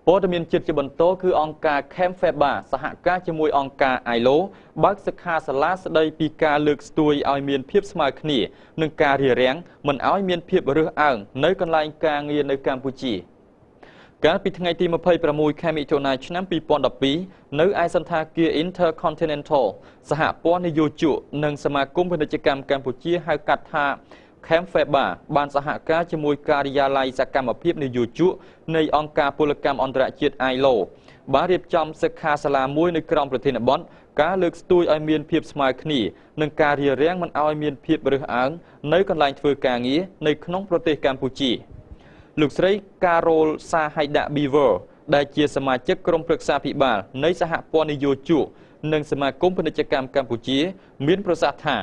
ព័ត៌មានជាតិជាបន្តគឺអង្គការ Camfeba សហការជាមួយអង្គការ ILO បើកសិក្ខាសាលាស្ដីពីការលើកស្ទួយឲ្យមានភាពស្មើគ្នានិងការរារាំងមិនឲ្យមានភាពរើសអើងនៅកន្លែងការងារនៅកម្ពុជាកាលពីថ្ងៃទី26 ខែមិថុនាឆ្នាំ2012នៅឯសន្តាគារ Intercontinental សហព័ន្ធនយោជកនិងសមាគមពាណិជ្ជកម្មកម្ពុជាហៅកាត់ថា Camfeba បានសហការជាមួយការិយាល័យសកម្មភាពនយោជកនៃអង្គការពលកម្មអន្តរជាតិ ILO បានរៀបចំសិក្ខាសាលាមួយនៅក្រោមប្រធានបទការលើកស្ទួយឲ្យមានភាពស្មើគ្នានិងការរារាំងមិនឲ្យមានភាពរើសអើងនៅកន្លែងធ្វើការងារនៅក្នុងប្រទេសកម្ពុជាលោកស្រី Carol Sahayda Beaver ដែលជាសមាជិកក្រុមប្រឹក្សាភិបាលនៃសហព័ន្ធនយោជកនិងសមាគមពាណិជ្ជកម្មកម្ពុជាមានប្រសាសន៍ថា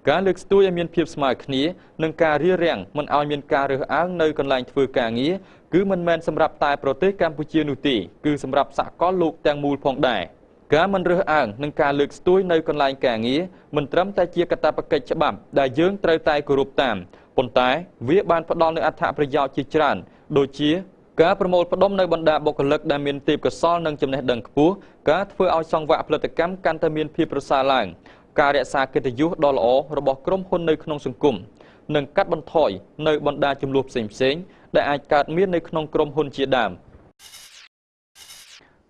ការលើកស្ទួយឲ្យមានភាពស្មើគ្នានិងការរារាំងមិនឲ្យមានការរើសអើងនៅកន្លែងធ្វើការងារគឺមិនមែនសម្រាប់តែប្រទេសកម្ពុជានោះទេគឺសម្រាប់សហគមន៍លោកទាំងមូលផងដែរការមិនរើសអើងនិងការលើកស្ទួយនៅកន្លែងការងារមិនត្រឹមតែជាកាតព្វកិច្ចច្បាប់ដែលយើងត្រូវតែគោរពតាមប៉ុន្តែវាបានផ្ដល់នូវអត្ថប្រយោជន៍ជាច្រើនដូចជាការប្រមូលផ្ដុំនៅបណ្ដាបុគ្គលិកដែលមានទេពកោសល្យនិងចំណេះដឹងខ្ពស់ការធ្វើឲ្យសង្វាក់ផលិតកម្មកាន់តែមានភាពប្រសើរឡើងការរក្សាកិត្តិយសដ៏ល្អរបស់ក្រុមហ៊ុននៅក្នុងសង្គមនិងកាត់បន្ថយនៅបណ្ដាជម្លោះផ្សេងៗដែលអាចកើតមាននៅក្នុងក្រុមហ៊ុនជាដើម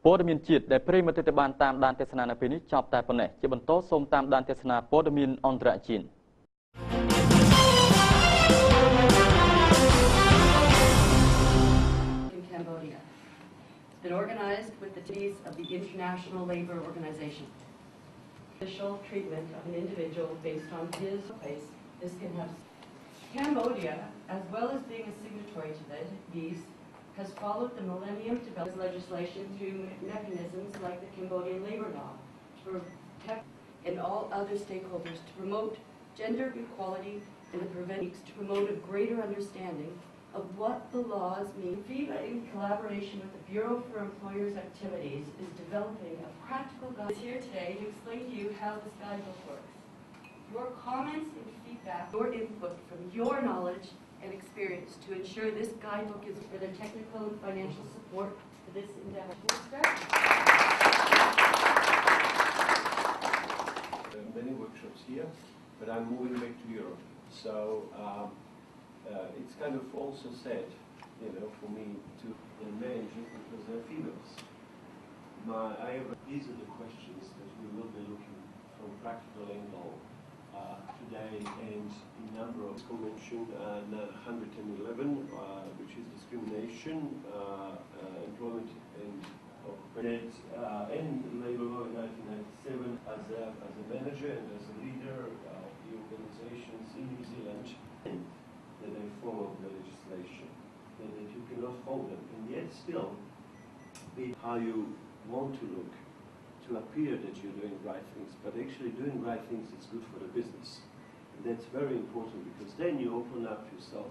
ព័ត៌មានជាតិដែលប្រិយមិត្តទិបានតាមដានទេសនានៅពេលនេះចប់តែប៉ុណ្ណេះជាបន្តសូមតាមដានទេសនាព័ត៌មានអន្តរជាតិ Cambodia. It's been organized with the teams of the International Labour Organization. Official treatment of an individual based on his place. This can have Cambodia, as well as being a signatory to these, has followed the Millennium Development legislation through mechanisms like the Cambodian labor law to protect and all other stakeholders to promote gender equality and to promote a greater understanding of what the laws mean. FIBA, in collaboration with the Bureau for Employers' Activities, is developing a practical guide here today to explain to you how this guidebook works. Your comments and feedback, your input from your knowledge and experience to ensure this guidebook is for the technical and financial support for this endeavor. Many workshops here, but I'm moving back to Europe. So it's kind of also sad, for me to manage it because they're females. These are the questions that we will be looking from practical angle today, and in number of Convention 111, which is discrimination, employment and labor law in 1997 as a manager and as a leader of the organizations in New Zealand. That they follow the legislation, and that you cannot hold them, and yet still be how you want to look to appear that you're doing right things, but actually doing right things is good for the business, and that's very important because then you open up yourself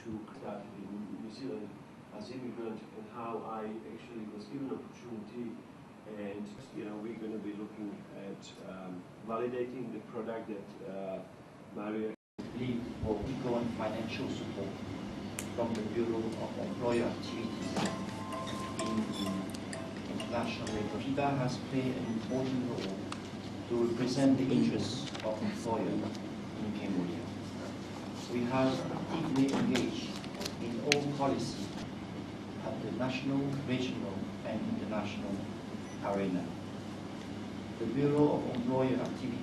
to start in New Zealand as immigrant and how I actually was given opportunity, and we're going to be looking at validating the product that Maria for legal and financial support from the Bureau of Employer Activities in international labor. FIBA has played an important role to represent the interests of employers in Cambodia. We have actively engaged in all policies at the national, regional and international arena. The Bureau of Employer Activity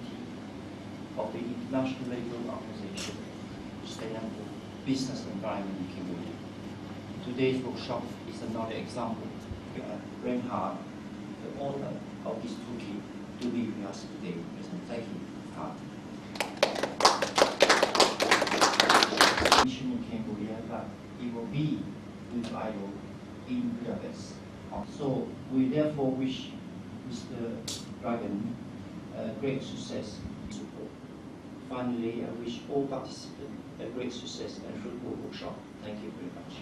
of the International Labour Organization Sustainable Business Environment in Cambodia. Today's workshop is another example. Reinhard, the author of this toolkit, to be with us today. Thank you, Mission in Cambodia, but it will be with ILO in Budapest. So we therefore wish Mr. Dragan great success. Finally, I wish all participants a great success and fruitful workshop. Thank you very much.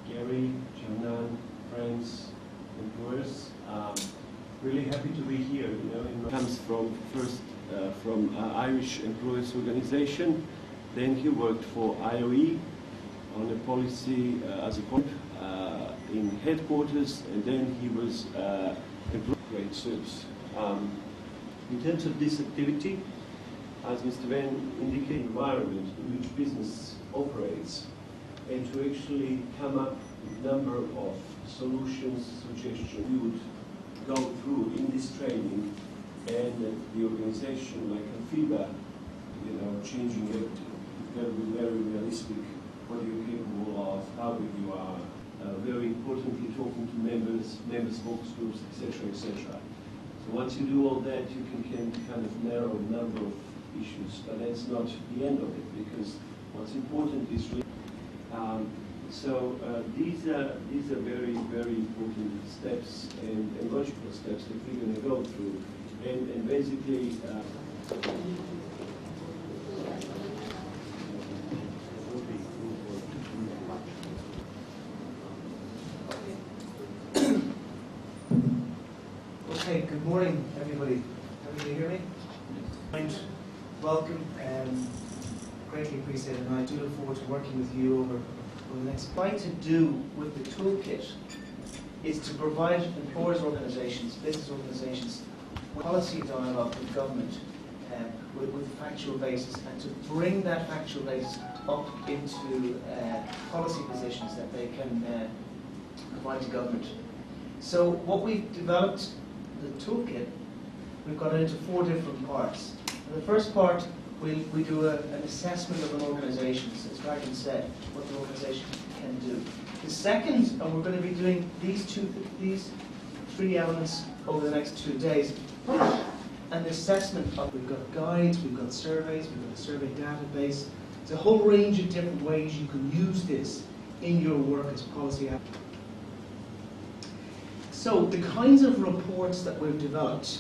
Gary, Jamnan, friends, employers, really happy to be here. It comes from Irish Employers Organization. Then he worked for IOE on a policy as a in headquarters, and then he was employed great service. In terms of this activity, as Mr. Van indicated, environment in which business operates, and to actually come up with a number of solutions, suggestions we would go through in this training, and the organization like FIBA, changing it, you've got to be very realistic, what you're capable of, how big you are, very importantly talking to members, focus groups, etc., etc. So once you do all that, you can kind of narrow a number of issues, but that's not the end of it, because what's important is really, these are very, very important steps and logical steps that we're going to go through, and basically. Okay, good morning, everybody. Can you hear me? Welcome, greatly appreciate it, and I do look forward to working with you over the next. What I'm trying to do with the toolkit is to provide employers' organisations, business organisations, policy dialogue with government with a factual basis, and to bring that factual basis up into policy positions that they can provide to government. So what we've developed, the toolkit, we've got it into 4 different parts. And the first part, we do an assessment of an organisation, as Dragan said, what the organisation can do. The second, and we're going to be doing these 3 elements over the next 2 days, an assessment of, we've got guides, we've got surveys, we've got a survey database. There's a whole range of different ways you can use this in your work as policy advocate. So the kinds of reports that we've developed,